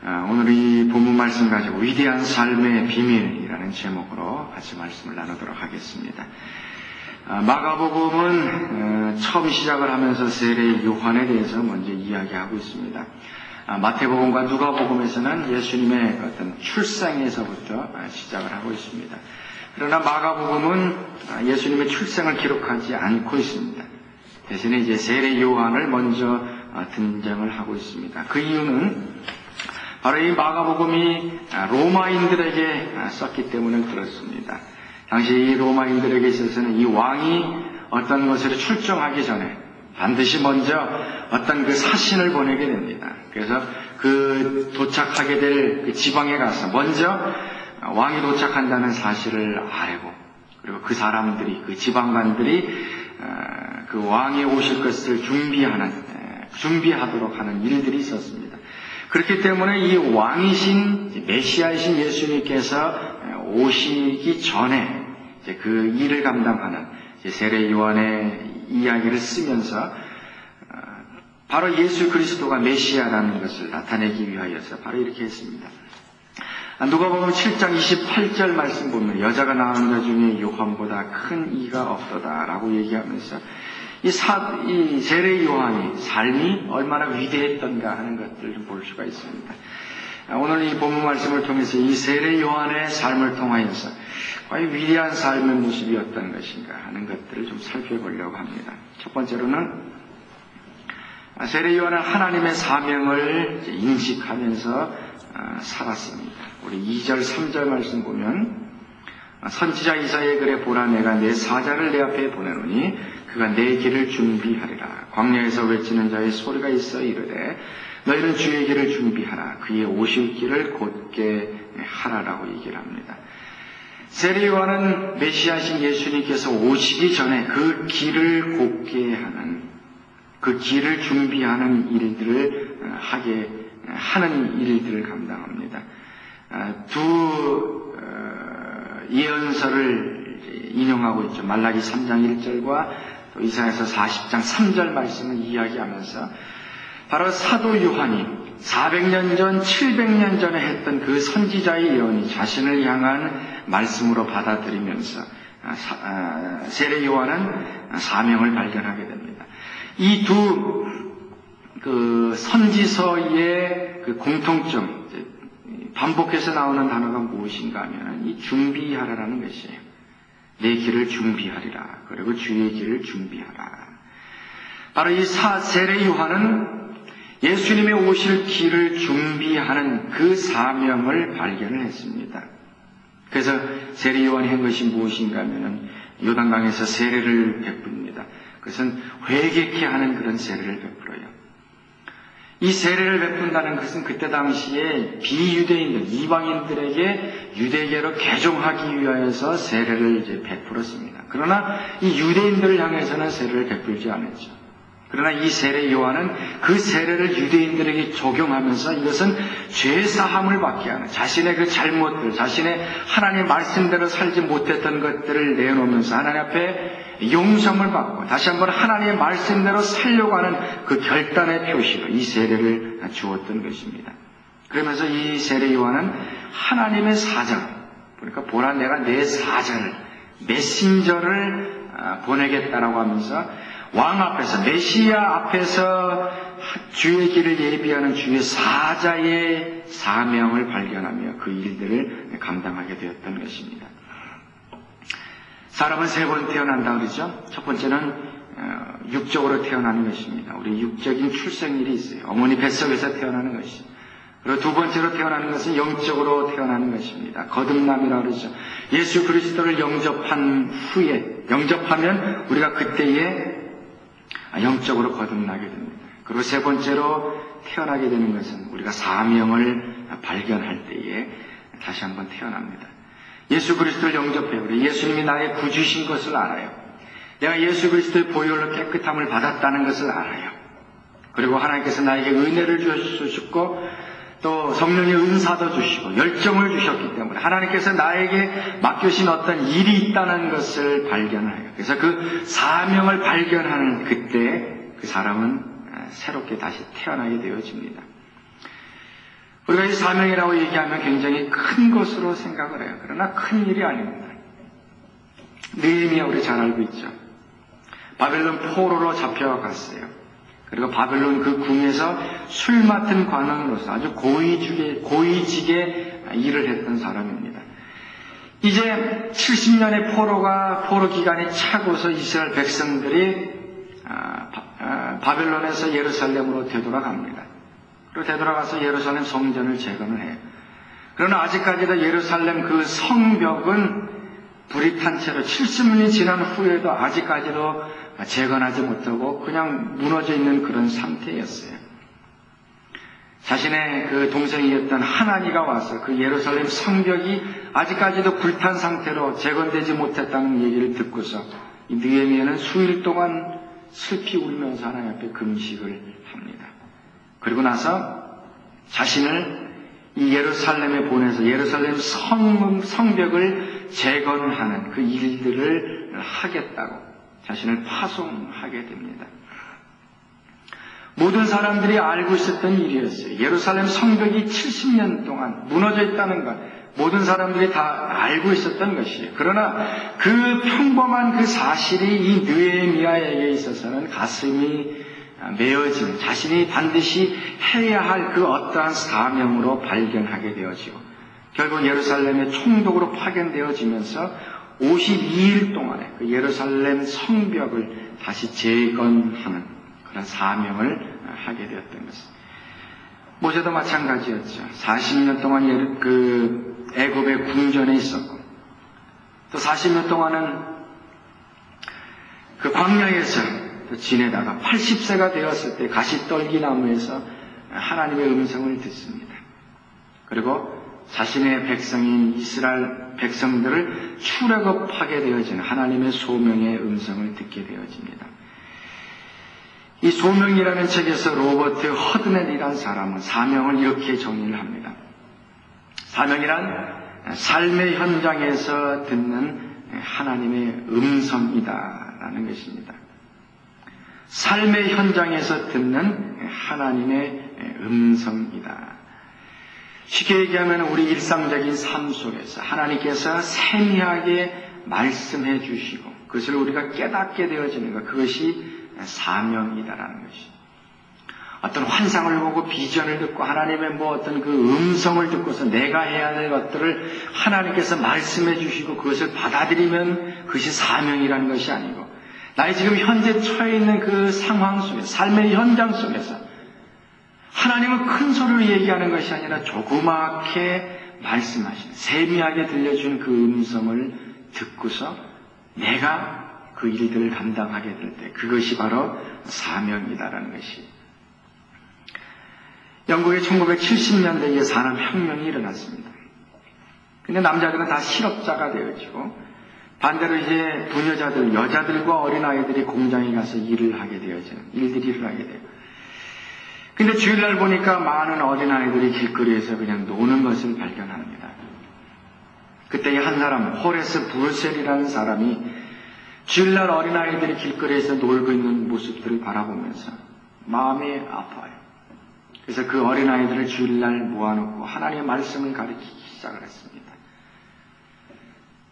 오늘 이 본문 말씀 가지고 위대한 삶의 비밀이라는 제목으로 같이 말씀을 나누도록 하겠습니다. 마가복음은 처음 시작을 하면서 세례 요한에 대해서 먼저 이야기하고 있습니다. 마태복음과 누가복음에서는 예수님의 어떤 출생에서부터 시작을 하고 있습니다. 그러나 마가복음은 예수님의 출생을 기록하지 않고 있습니다. 대신에 이제 세례 요한을 먼저 등장을 하고 있습니다. 그 이유는 바로 이 마가복음이 로마인들에게 썼기 때문에 그렇습니다. 당시 이 로마인들에게 있어서는 이 왕이 어떤 것을 출정하기 전에 반드시 먼저 어떤 그 사신을 보내게 됩니다. 그래서 그 도착하게 될 그 지방에 가서 먼저 왕이 도착한다는 사실을 알고, 그리고 그 사람들이, 그 지방관들이 그 왕이 오실 것을 준비하도록 하는 일들이 있었습니다. 그렇기 때문에 이 왕이신 메시아이신 예수님께서 오시기 전에 이제 그 일을 감당하는 세례 요한의 이야기를 쓰면서 바로 예수 그리스도가 메시아라는 것을 나타내기 위하여서 바로 이렇게 했습니다. 누가복음 7장 28절 말씀 보면 여자가 낳은 자 중에 요한보다 큰 이가 없도다라고 얘기하면서 이 세례 요한이 삶이 얼마나 위대했던가 하는 것들을 좀 볼 수가 있습니다. 오늘 이 본문 말씀을 통해서 이 세례 요한의 삶을 통하여서 과연 위대한 삶의 모습이 어떤 것인가 하는 것들을 좀 살펴보려고 합니다. 첫 번째로는 세례 요한은 하나님의 사명을 인식하면서 살았습니다. 우리 2절 3절 말씀 보면 선지자 이사야의 글에 보라 내가 내 사자를 내 앞에 보내노니 그가 내 길을 준비하리라. 광야에서 외치는 자의 소리가 있어 이르되 너희는 주의 길을 준비하라. 그의 오실 길을 곧게 하라라고 얘기를 합니다. 세례 요한은 메시아신 예수님께서 오시기 전에 그 길을 곧게 하는, 그 길을 준비하는 일들을 하는 일들을 감당합니다. 두 예언서를 인용하고 있죠. 말라기 3장 1절과 또 이사야서 40장 3절 말씀을 이야기하면서 바로 사도 요한이 400년 전, 700년 전에 했던 그 선지자의 예언이 자신을 향한 말씀으로 받아들이면서 세례 요한은 사명을 발견하게 됩니다. 이 두 그 선지서의 그 공통점, 반복해서 나오는 단어가 무엇인가 하면 이 준비하라라는 것이에요. 내 길을 준비하리라. 그리고 주의 길을 준비하라. 바로 이 세례 요한은 예수님의 오실 길을 준비하는 그 사명을 발견을 했습니다. 그래서 세례 요한이 한 것이 무엇인가 하면 요단강에서 세례를 베풉니다. 그것은 회개케 하는 그런 세례를 베풀어요. 이 세례를 베푼다는 것은 그때 당시에 비유대인들, 이방인들에게 유대계로 개종하기 위하여서 세례를 이제 베풀었습니다. 그러나 이 유대인들을 향해서는 세례를 베풀지 않았죠. 그러나 이 세례 요한은 그 세례를 유대인들에게 적용하면서 이것은 죄사함을 받게 하는, 자신의 그 잘못들, 자신의 하나님 말씀대로 살지 못했던 것들을 내놓으면서 하나님 앞에 용서를 받고 다시 한번 하나님의 말씀대로 살려고 하는 그 결단의 표시로 이 세례를 주었던 것입니다. 그러면서 이 세례 요한은 하나님의 사자, 그러니까 보라 내가 내 사자를, 메신저를 보내겠다라고 하면서 왕 앞에서, 메시아 앞에서 주의 길을 예비하는 주의 사자의 사명을 발견하며 그 일들을 감당하게 되었던 것입니다. 사람은 세 번 태어난다 그러죠. 첫 번째는 육적으로 태어나는 것입니다. 우리 육적인 출생일이 있어요. 어머니 뱃속에서 태어나는 것이. 그리고 두 번째로 태어나는 것은 영적으로 태어나는 것입니다. 거듭남이라고 그러죠. 예수 그리스도를 영접하면 우리가 그때에 영적으로 거듭나게 됩니다. 그리고 세 번째로 태어나게 되는 것은 우리가 사명을 발견할 때에 다시 한번 태어납니다. 예수 그리스도를 영접해요. 예수님이 나의 구주신 것을 알아요. 내가 예수 그리스도의 보혈로 깨끗함을 받았다는 것을 알아요. 그리고 하나님께서 나에게 은혜를 주셨고 또 성령의 은사도 주시고 열정을 주셨기 때문에 하나님께서 나에게 맡겨신 어떤 일이 있다는 것을 발견해요. 그래서 그 사명을 발견하는 그때 그 사람은 새롭게 다시 태어나게 되어집니다. 우리가 이 사명이라고 얘기하면 굉장히 큰 것으로 생각을 해요. 그러나 큰 일이 아닙니다. 느헤미야 우리 잘 알고 있죠. 바벨론 포로로 잡혀갔어요. 그리고 바벨론 그 궁에서 술 맡은 관원으로서 아주 고위직에 일을 했던 사람입니다. 이제 70년의 포로 기간이 차고서 이스라엘 백성들이 바벨론에서 예루살렘으로 되돌아갑니다. 그리고 되돌아가서 예루살렘 성전을 재건을 해요. 그러나 아직까지도 예루살렘 그 성벽은 불이 탄 채로 70년이 지난 후에도 아직까지도 재건하지 못하고 그냥 무너져 있는 그런 상태였어요. 자신의 그 동생이었던 하나니가 와서 그 예루살렘 성벽이 아직까지도 불탄 상태로 재건되지 못했다는 얘기를 듣고서 이 느헤미야는 수일 동안 슬피 울면서 하나님 앞에 금식을 합니다. 그리고 나서 자신을 이 예루살렘에 보내서 예루살렘 성벽을 재건하는 그 일들을 하겠다고 자신을 파송하게 됩니다. 모든 사람들이 알고 있었던 일이었어요. 예루살렘 성벽이 70년 동안 무너져 있다는 것, 모든 사람들이 다 알고 있었던 것이에요. 그러나 그 평범한 그 사실이 이 느헤미야에게 있어서는 가슴이 메어지는, 자신이 반드시 해야 할 그 어떠한 사명으로 발견하게 되어지고 결국 예루살렘의 총독으로 파견되어지면서 52일 동안에 그 예루살렘 성벽을 다시 재건하는 그런 사명을 하게 되었던 것입니다. 모세도 마찬가지였죠. 40년 동안 그 애굽의 궁전에 있었고 또 40년 동안은 그 광야에서 지내다가 80세가 되었을 때 가시떨기 나무에서 하나님의 음성을 듣습니다. 그리고 자신의 백성인 이스라엘 백성들을 출애굽하게 되어지는 하나님의 소명의 음성을 듣게 되어집니다. 이 소명이라는 책에서 로버트 허드넷이라는 사람은 사명을 이렇게 정의를 합니다. 사명이란 삶의 현장에서 듣는 하나님의 음성이다라는 것입니다. 삶의 현장에서 듣는 하나님의 음성이다. 쉽게 얘기하면 우리 일상적인 삶 속에서 하나님께서 세미하게 말씀해 주시고 그것을 우리가 깨닫게 되어지는 것, 그것이 사명이다라는 것이. 어떤 환상을 보고 비전을 듣고 하나님의 어떤 그 음성을 듣고서 내가 해야 될 것들을 하나님께서 말씀해 주시고 그것을 받아들이면 그것이 사명이라는 것이 아니고 나의 지금 현재 처해 있는 그 상황 속에서, 삶의 현장 속에서 하나님은 큰 소리로 얘기하는 것이 아니라 조그맣게 말씀하시는, 세미하게 들려주는 그 음성을 듣고서 내가 그 일들을 감당하게 될 때 그것이 바로 사명이다라는 것이. 영국의 1970년대에 산업혁명이 일어났습니다. 근데 남자들은 다 실업자가 되어지고 반대로 이제 부녀자들, 여자들과 어린아이들이 공장에 가서 일을 하게 되어지는 일들이 일어나게 돼요. 근데 주일날 보니까 많은 어린아이들이 길거리에서 그냥 노는 것을 발견합니다. 그때 한 사람, 호레스 브루셀이라는 사람이 주일날 어린아이들이 길거리에서 놀고 있는 모습들을 바라보면서 마음이 아파요. 그래서 그 어린아이들을 주일날 모아놓고 하나님의 말씀을 가르치기 시작을 했습니다.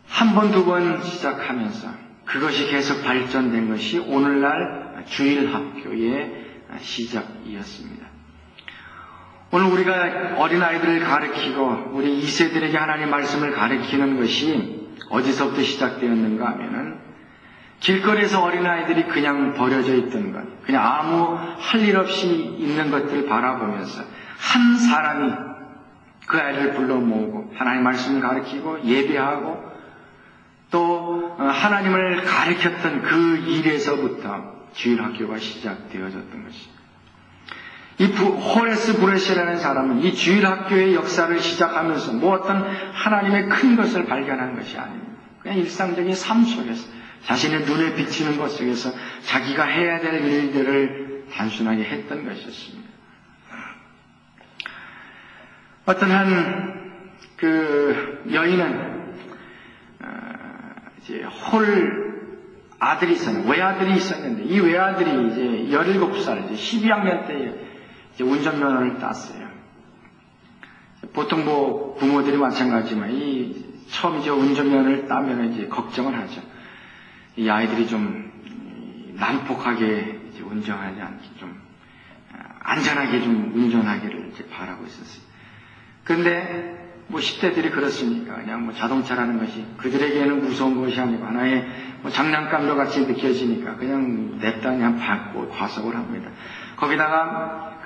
한 번, 두 번 시작하면서 그것이 계속 발전된 것이 오늘날 주일학교의 시작이었습니다. 오늘 우리가 어린아이들을 가르치고 우리 2세들에게 하나님의 말씀을 가르치는 것이 어디서부터 시작되었는가 하면은 길거리에서 어린아이들이 그냥 버려져 있던 것, 그냥 아무 할 일 없이 있는 것들을 바라보면서 한 사람이 그 아이를 불러 모으고 하나님의 말씀을 가르치고 예배하고 또 하나님을 가르쳤던 그 일에서부터 주일학교가 시작되어졌던 것입니다. 이 호레스 브레시라는 사람은 이 주일학교의 역사를 시작하면서 어떤 하나님의 큰 것을 발견한 것이 아닙니다. 그냥 일상적인 삶 속에서 자신의 눈에 비치는 것 속에서 자기가 해야 될 일들을 단순하게 했던 것이었습니다. 어떤 그 여인은 이제 아들이 있었는데, 외아들이 있었는데, 이 외아들이 이제 17살, 이제 12학년 때에 이제 운전면허를 땄어요. 보통 뭐 부모들이 마찬가지지만 처음 이제 운전면허를 따면 이제 걱정을 하죠. 이 아이들이 좀 난폭하게 이제 운전하지 않게 좀 안전하게 좀 운전하기를 이제 바라고 있었어요. 그런데 뭐 10대들이 그렇습니까? 그냥 뭐 자동차라는 것이 그들에게는 무서운 것이 아니고 하나의 뭐 장난감도 같이 느껴지니까 그냥 냅다 그냥 밟고 과속을 합니다. 거기다가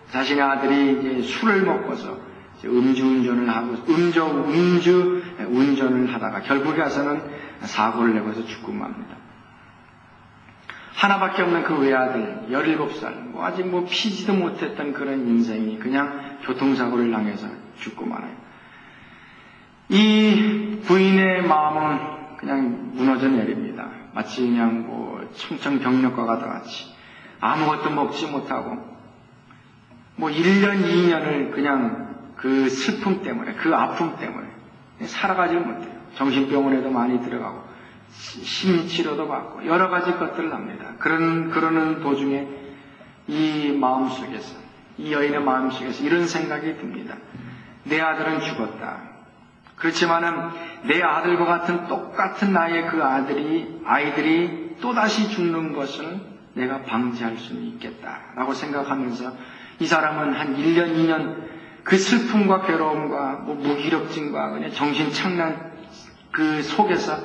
자신의 아들이 이제 술을 먹고서 음주운전을 하고 음주운전을 하다가 결국에 와서는 사고를 내고서 죽고 맙니다. 하나밖에 없는 그 외아들 17살 아직 뭐 피지도 못했던 그런 인생이 그냥 교통사고를 당해서 죽고 말아요. 이 부인의 마음은 그냥 무너져 내립니다. 마치 그냥 뭐 청천벽력과 같이 아무것도 먹지 못하고 뭐 1년 2년을 그냥 그 슬픔 때문에 그 아픔 때문에 살아가지를 못해요. 정신병원에도 많이 들어가고 심리치료도 받고 여러 가지 것들을 합니다. 그러는 도중에 이 마음속에서 이 여인의 마음속에서 이런 생각이 듭니다. 내 아들은 죽었다. 그렇지만은 내 아들과 같은 똑같은 나이의 그 아이들이 또다시 죽는 것을 내가 방지할 수는 있겠다라고 생각하면서 이 사람은 한 1년 2년 그 슬픔과 괴로움과 뭐 무기력증과 그냥 정신착란 그 속에서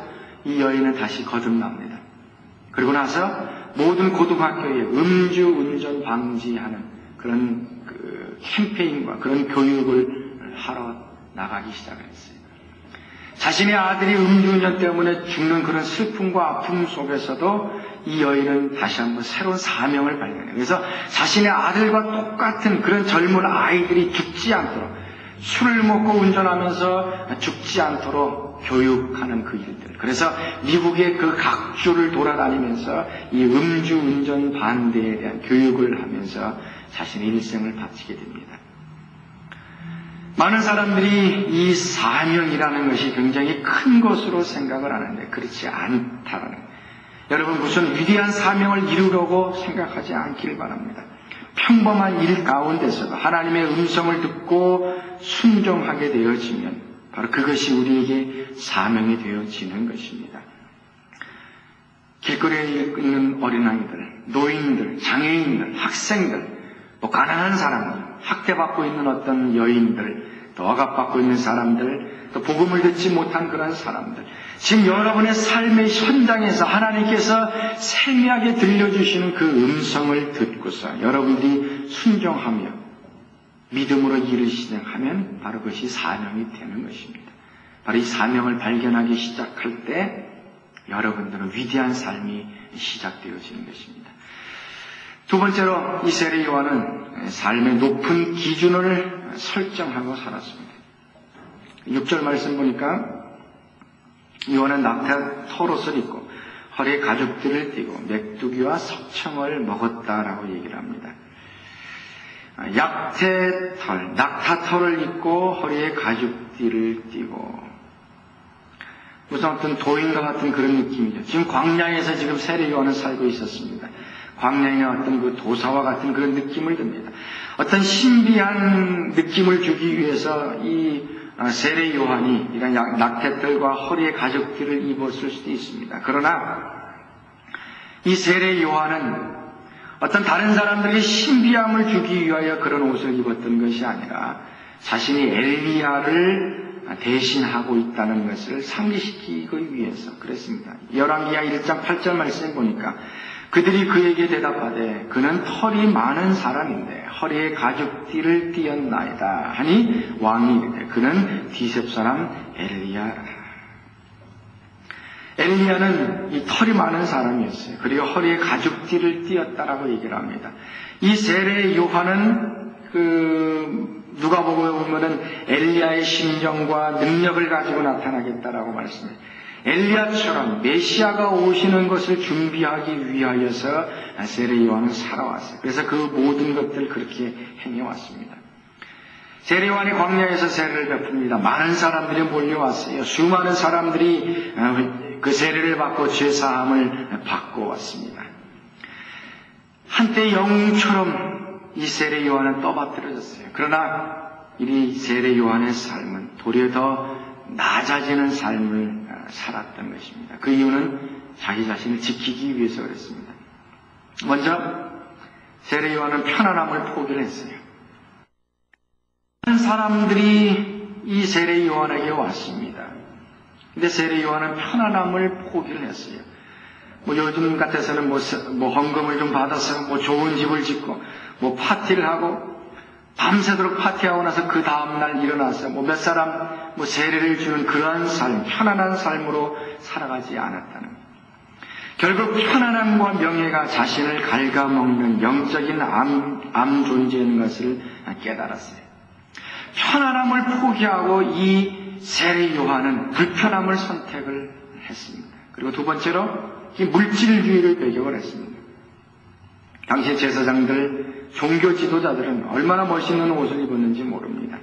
이 여인은 다시 거듭납니다. 그리고 나서 모든 고등학교에 음주운전 방지하는 그런 캠페인과 그런 교육을 하러 나가기 시작했어요. 자신의 아들이 음주운전 때문에 죽는 그런 슬픔과 아픔 속에서도 이 여인은 다시 한번 새로운 사명을 발견해요. 그래서 자신의 아들과 똑같은 그런 젊은 아이들이 죽지 않도록 술을 먹고 운전하면서 죽지 않도록 교육하는 그 일들. 그래서 미국의 그 각주를 돌아다니면서 이 음주운전 반대에 대한 교육을 하면서 자신의 일생을 바치게 됩니다. 많은 사람들이 이 사명이라는 것이 굉장히 큰 것으로 생각을 하는데 그렇지 않다라는 거예요. 여러분 무슨 위대한 사명을 이루려고 생각하지 않기를 바랍니다. 평범한 일 가운데서도 하나님의 음성을 듣고 순종하게 되어지면 바로 그것이 우리에게 사명이 되어지는 것입니다. 길거리에 있는 어린아이들, 노인들, 장애인들, 학생들, 뭐 가난한 사람들, 학대받고 있는 어떤 여인들, 또 억압받고 있는 사람들, 또 복음을 듣지 못한 그런 사람들, 지금 여러분의 삶의 현장에서 하나님께서 세미하게 들려주시는 그 음성을 듣고서 여러분들이 순종하며 믿음으로 일을 시작하면 바로 그것이 사명이 되는 것입니다. 바로 이 사명을 발견하기 시작할 때 여러분들은 위대한 삶이 시작되어지는 것입니다. 두 번째로 이 세례 요한은 삶의 높은 기준을 설정하고 살았습니다. 6절 말씀 보니까 요한은 낙타 털옷을 입고 허리에 가죽띠를 띠고 메뚜기와 석청을 먹었다라고 얘기를 합니다. 약태털, 낙타털을 입고 허리에 가죽띠를 띠고 무슨 어떤 도인과 같은 그런 느낌이죠. 지금 광야에서 지금 세례 요한은 살고 있었습니다. 광야의 어떤 그 도사와 같은 그런 느낌을 듭니다. 어떤 신비한 느낌을 주기 위해서 이 세례 요한이 이런 낙태털과 허리에 가죽띠를 입었을 수도 있습니다. 그러나 이 세례 요한은 어떤 다른 사람들에게 신비함을 주기 위하여 그런 옷을 입었던 것이 아니라 자신이 엘리야를 대신하고 있다는 것을 상기시키기 위해서 그랬습니다. 열왕기하 1장 8절 말씀에 보니까 그들이 그에게 대답하되 그는 털이 많은 사람인데 허리에 가죽띠를 띠었나이다 하니 왕이 이르되 그는 디셉 사람 엘리야라. 엘리야는 이 털이 많은 사람이었어요. 그리고 허리에 가죽띠를 띠었다라고 얘기를 합니다. 이 세례 요한은 누가복음에 보면은 엘리야의 심정과 능력을 가지고 나타나겠다라고 말씀해요. 엘리야처럼 메시아가 오시는 것을 준비하기 위하여서 세례 요한은 살아왔어요. 그래서 그 모든 것들을 그렇게 행해왔습니다. 세례 요한이 광야에서 세례를 베풉니다. 많은 사람들이 몰려왔어요. 수많은 사람들이 그 세례를 받고 죄사함을 받고 왔습니다. 한때 영웅처럼 이 세례 요한은 떠받들어졌어요. 그러나 이 세례 요한의 삶은 도리어 더 낮아지는 삶을 살았던 것입니다. 그 이유는 자기 자신을 지키기 위해서 그랬습니다. 먼저 세례 요한은 편안함을 포기를 했어요. 많은 사람들이 이 세례 요한에게 왔습니다. 근데 세례 요한은 편안함을 포기를 했어요. 요즘 같아서는 헌금을 좀 받아서 좋은 집을 짓고 파티를 하고 밤새도록 파티하고 나서 그 다음날 일어나서 몇 사람 세례를 주는 그러한 삶, 편안한 삶으로 살아가지 않았다는 거예요. 결국 편안함과 명예가 자신을 갉아먹는 영적인 암 존재인 것을 깨달았어요. 편안함을 포기하고 이 세례 요한은 불편함을 선택을 했습니다. 그리고 두 번째로 이 물질주의를 배격을 했습니다. 당시 제사장들, 종교 지도자들은 얼마나 멋있는 옷을 입었는지 모릅니다.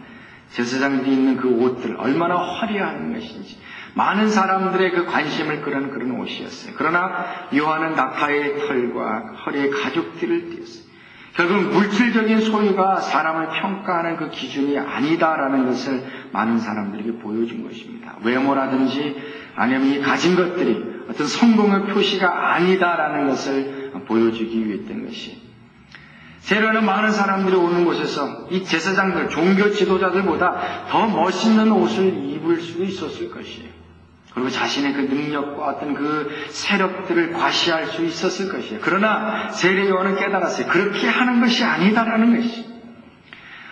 제사장들이 입는 그 옷들 얼마나 화려한 것인지 많은 사람들의 그 관심을 끄는 그런 옷이었어요. 그러나 요한은 낙타의 털과 허리에 가죽띠를 띄었어요. 결국 물질적인 소유가 사람을 평가하는 그 기준이 아니다라는 것을 많은 사람들에게 보여준 것입니다. 외모라든지 아니면 이 가진 것들이 어떤 성공의 표시가 아니다라는 것을 보여주기 위했던 것이, 세례는 많은 사람들이 오는 곳에서 이 제사장들, 종교 지도자들보다 더 멋있는 옷을 입을 수 있었을 것이에요. 그리고 자신의 그 능력과 어떤 그 세력들을 과시할 수 있었을 것이에요. 그러나 세례 요한은 깨달았어요. 그렇게 하는 것이 아니다라는 것이,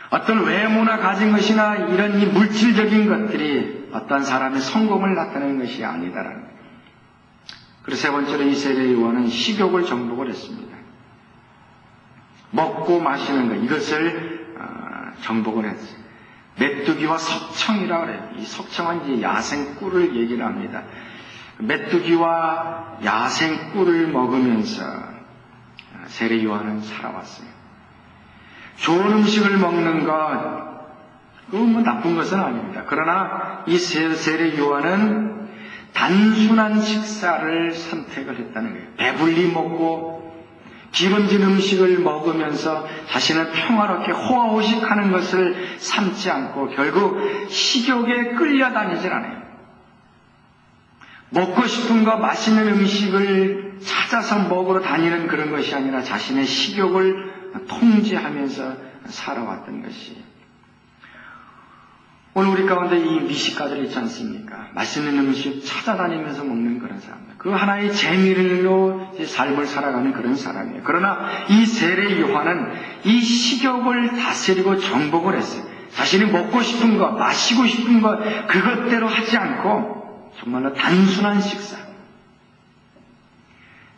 어떤 외모나 가진 것이나 이런 이 물질적인 것들이 어떤 사람의 성공을 나타내는 것이 아니다라는 거예요. 그리고 세 번째로 이 세례 요한은 식욕을 정복을 했습니다. 먹고 마시는 것, 이것을 정복을 했어요. 메뚜기와 석청이라고 그래요. 이 석청은 이제 야생꿀을 얘기를 합니다. 메뚜기와 야생꿀을 먹으면서 세례 요한은 살아왔어요. 좋은 음식을 먹는 것, 그건 나쁜 것은 아닙니다. 그러나 이 세례 요한은 단순한 식사를 선택을 했다는 거예요. 배불리 먹고 기름진 음식을 먹으면서 자신을 평화롭게 호화호식하는 것을 삼지 않고 결국 식욕에 끌려다니질 않아요. 먹고 싶은 거, 맛있는 음식을 찾아서 먹으러 다니는 그런 것이 아니라 자신의 식욕을 통제하면서 살아왔던 것이, 오늘 우리 가운데 이 미식가들 있지 않습니까? 맛있는 음식 찾아다니면서 먹는 그런 사람들. 그 하나의 재미로 삶을 살아가는 그런 사람이에요. 그러나 이 세례 요한은 이 식욕을 다스리고 정복을 했어요. 자신이 먹고 싶은 것, 마시고 싶은 것, 그것대로 하지 않고 정말로 단순한 식사,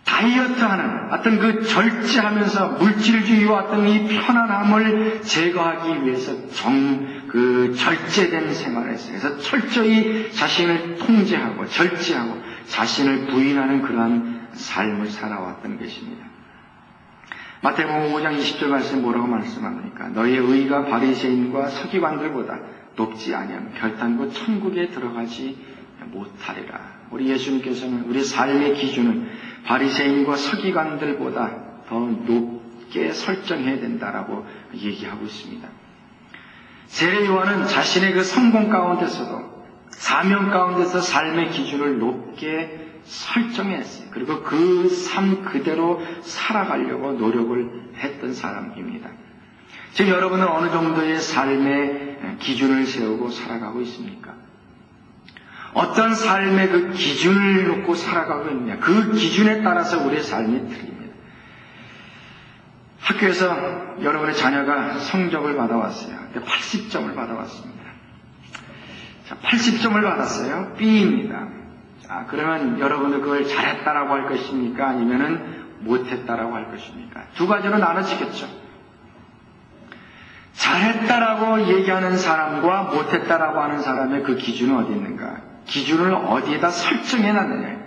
다이어트하는 어떤 그 절제하면서 물질주의와 어떤 이 편안함을 제거하기 위해서 절제된 생활을 했어요. 그래서 철저히 자신을 통제하고 절제하고 자신을 부인하는 그러한 삶을 살아왔던 것입니다. 마태복음 5장 20절 말씀에 뭐라고 말씀합니까? 너희의 의가 바리새인과 서기관들보다 높지 아니하면 결단코 천국에 들어가지 못하리라. 우리 예수님께서는 우리 삶의 기준은 바리새인과 서기관들보다 더 높게 설정해야 된다라고 얘기하고 있습니다. 세례 요한은 자신의 그 성공 가운데서도 사명 가운데서 삶의 기준을 높게 설정했어요. 그리고 그 삶 그대로 살아가려고 노력을 했던 사람입니다. 지금 여러분은 어느 정도의 삶의 기준을 세우고 살아가고 있습니까? 어떤 삶의 그 기준을 놓고 살아가고 있느냐, 그 기준에 따라서 우리의 삶이 틀립니다. 학교에서 여러분의 자녀가 성적을 받아왔어요. 80점을 받아왔습니다. 자, 80점을 받았어요. B입니다. 그러면 여러분은 그걸 잘했다라고 할 것입니까? 아니면은 못했다라고 할 것입니까? 두 가지로 나눠지겠죠. 잘했다라고 얘기하는 사람과 못했다라고 하는 사람의 그 기준은 어디 있는가? 기준을 어디에다 설정해놨느냐.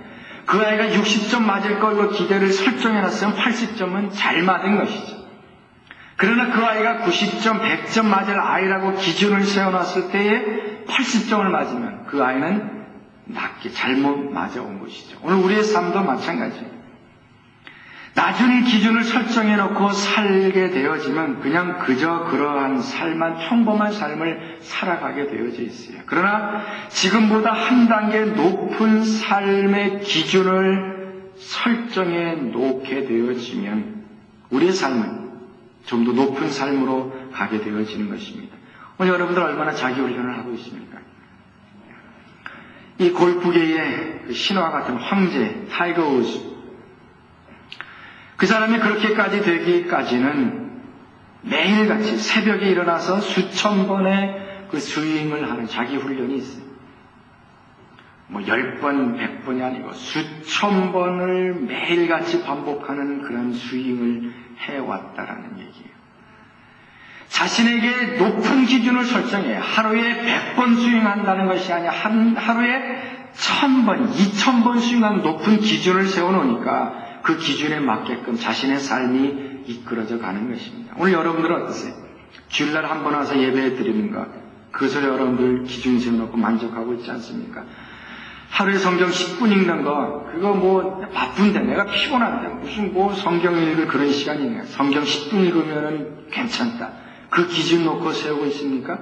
그 아이가 60점 맞을 걸로 기대를 설정해놨으면 80점은 잘 맞은 것이죠. 그러나 그 아이가 90점, 100점 맞을 아이라고 기준을 세워놨을 때에 80점을 맞으면 그 아이는 낮게 잘못 맞아온 것이죠. 오늘 우리의 삶도 마찬가지예요. 나중에 기준을 설정해 놓고 살게 되어지면 그냥 그저 그러한 삶만, 평범한 삶을 살아가게 되어져 있어요. 그러나 지금보다 한 단계 높은 삶의 기준을 설정해 놓게 되어지면 우리의 삶은 좀 더 높은 삶으로 가게 되어지는 것입니다. 오늘 여러분들 얼마나 자기훈련을 하고 있습니까? 이 골프계의 그 신화 같은 황제 타이거 우즈, 그 사람이 그렇게까지 되기까지는 매일같이 새벽에 일어나서 수천 번의 그 스윙을 하는 자기 훈련이 있어요. 10번, 100번이 아니고 수천 번을 매일같이 반복하는 그런 스윙을 해왔다라는 얘기예요. 자신에게 높은 기준을 설정해 하루에 100번 스윙한다는 것이 아니라 하루에 1000번, 2000번 스윙하는 높은 기준을 세워놓으니까 그 기준에 맞게끔 자신의 삶이 이끌어져 가는 것입니다. 오늘 여러분들은 어떠세요? 주일날 한 번 와서 예배 드리는가? 그것을 여러분들 기준 세워놓고 만족하고 있지 않습니까? 하루에 성경 10분 읽는 거, 그거 바쁜데, 내가 피곤한데, 무슨 성경 읽을 그런 시간이 있냐? 성경 10분 읽으면은 괜찮다. 그 기준 놓고 세우고 있습니까?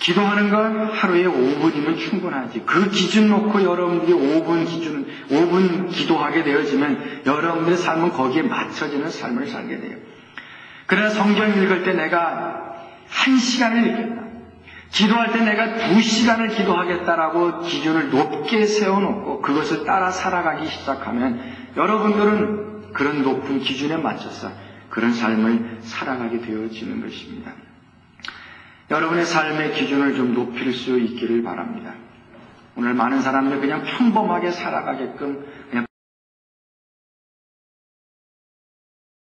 기도하는 건 하루에 5분이면 충분하지. 그 기준 놓고 여러분들이 5분 기도하게 되어지면 여러분들의 삶은 거기에 맞춰지는 삶을 살게 돼요. 그러나 성경 읽을 때 내가 1시간을 읽겠다. 기도할 때 내가 2시간을 기도하겠다라고 기준을 높게 세워놓고 그것을 따라 살아가기 시작하면 여러분들은 그런 높은 기준에 맞춰서 그런 삶을 살아가게 되어지는 것입니다. 여러분의 삶의 기준을 좀 높일 수 있기를 바랍니다. 오늘 많은 사람들 그냥 평범하게 살아가게끔 그냥